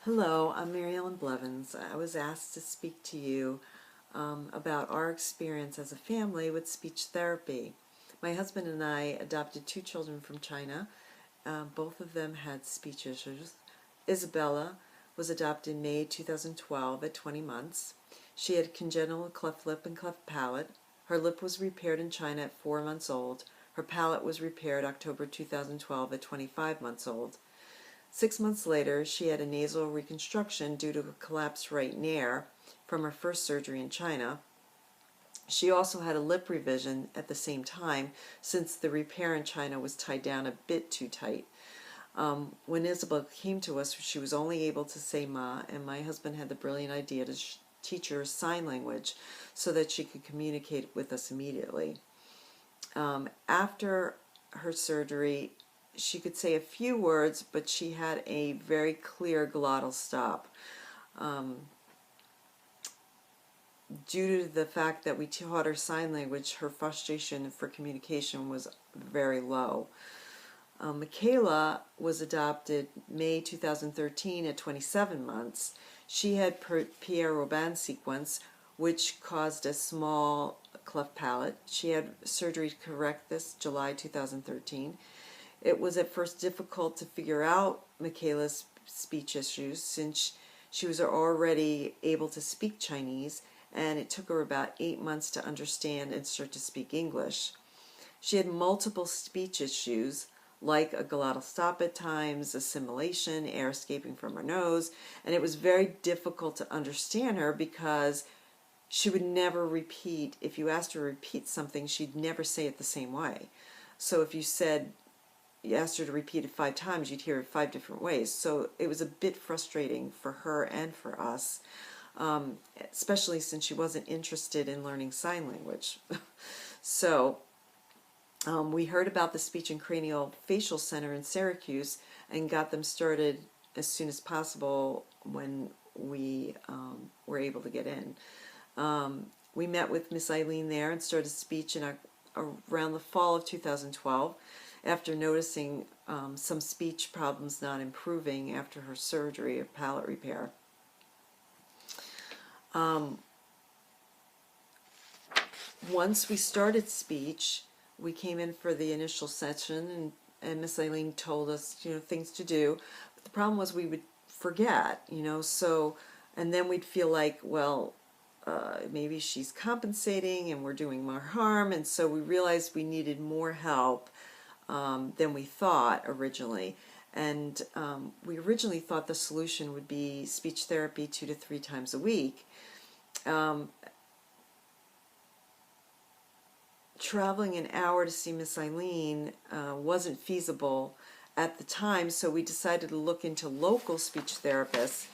Hello, I'm Mary Ellen Blevins. I was asked to speak to you about our experience as a family with speech therapy. My husband and I adopted two children from China. Both of them had speech issues. Isabella was adopted in May 2012 at 20 months. She had congenital cleft lip and cleft palate. Her lip was repaired in China at 4 months old. Her palate was repaired October 2012 at 25 months old. 6 months later, she had a nasal reconstruction due to a collapsed right nair from her first surgery in China. She also had a lip revision at the same time, since the repair in China was tied down a bit too tight. When Isabel came to us, she was only able to say ma, and my husband had the brilliant idea to teach her sign language so that she could communicate with us immediately. After her surgery, she could say a few words, but she had a very clear glottal stop. Due to the fact that we taught her sign language, her frustration for communication was very low. Michaela was adopted May 2013 at 27 months. She had Pierre-Robin sequence, which caused a small cleft palate. She had surgery to correct this July 2013. It was at first difficult to figure out Michaela's speech issues since she was already able to speak Chinese, and it took her about 8 months to understand and start to speak English. She had multiple speech issues, like a glottal stop at times, assimilation, air escaping from her nose, and it was very difficult to understand her because she would never repeat. If you asked her to repeat something, she'd never say it the same way. So if you asked her to repeat it 5 times, you'd hear it 5 different ways. So it was a bit frustrating for her and for us, especially since she wasn't interested in learning sign language. So we heard about the Speech and Craniofacial Center in Syracuse and got them started as soon as possible when we were able to get in. We met with Miss Eileen there and started speech around the fall of 2012 after noticing some speech problems not improving after her surgery of palate repair. Once we started speech, we came in for the initial session, and Miss Eileen told us, things to do. But the problem was we would forget, so, and then we'd feel like, well, maybe she's compensating and we're doing more harm, and so we realized we needed more help than we thought originally. And we originally thought the solution would be speech therapy 2 to 3 times a week. Traveling an hour to see Miss Eileen wasn't feasible at the time, so we decided to look into local speech therapists.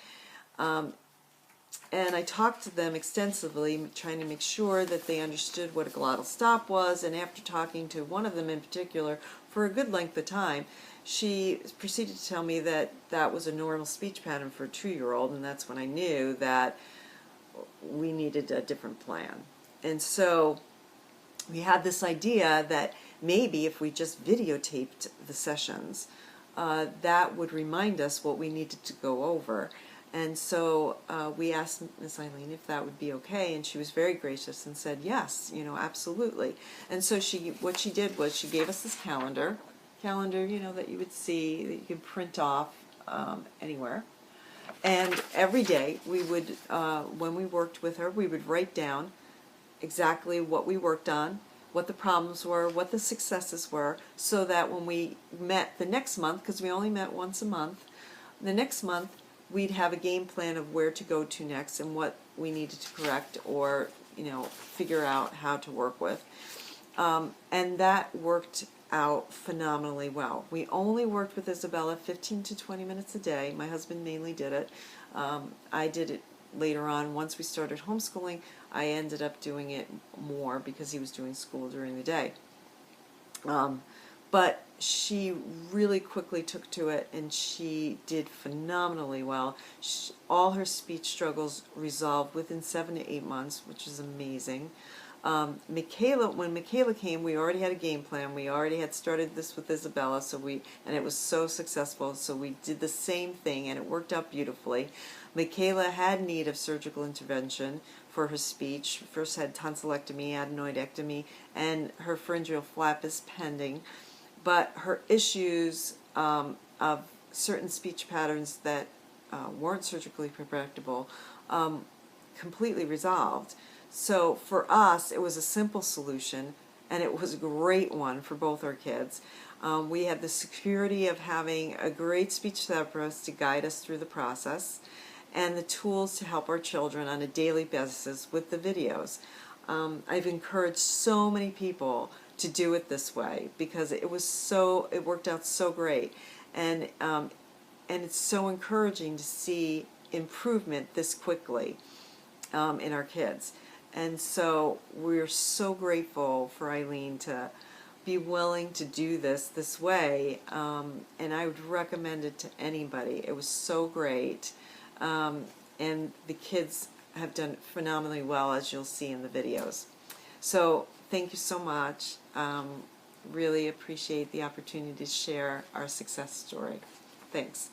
And I talked to them extensively, trying to make sure that they understood what a glottal stop was, and after talking to one of them in particular for a good length of time, she proceeded to tell me that that was a normal speech pattern for a 2-year-old, and that's when I knew that we needed a different plan. And so we had this idea that maybe if we just videotaped the sessions, that would remind us what we needed to go over. And so we asked Miss Eileen if that would be okay, and she was very gracious and said yes, absolutely. And so what she did was she gave us this calendar, that you would see, that you could print off anywhere. And every day we would, when we worked with her, we would write down exactly what we worked on, what the problems were, what the successes were, so that when we met the next month, because we only met once a month, the next month we'd have a game plan of where to go to next and what we needed to correct or figure out how to work with. And that worked out phenomenally well. We only worked with Isabella 15 to 20 minutes a day. My husband mainly did it. I did it later on. Once we started homeschooling, I ended up doing it more because he was doing school during the day. But she really quickly took to it, and she did phenomenally well. All her speech struggles resolved within 7 to 8 months, which is amazing. When Michaela came, we already had a game plan. We already had started this with Isabella, and it was so successful. So we did the same thing, and it worked out beautifully. Michaela had need of surgical intervention for her speech. First had tonsillectomy, adenoidectomy, and her pharyngeal flap is pending. But her issues of certain speech patterns that weren't surgically correctable completely resolved. So for us, it was a simple solution, and it was a great one for both our kids. We had the security of having a great speech therapist to guide us through the process, and the tools to help our children on a daily basis with the videos. I've encouraged so many people to do it this way because it worked out so great, and it's so encouraging to see improvement this quickly in our kids. And so we're so grateful for Eileen to be willing to do this way, and I would recommend it to anybody. It was so great, and the kids have done phenomenally well, as you'll see in the videos. So thank you so much. Really appreciate the opportunity to share our success story. Thanks.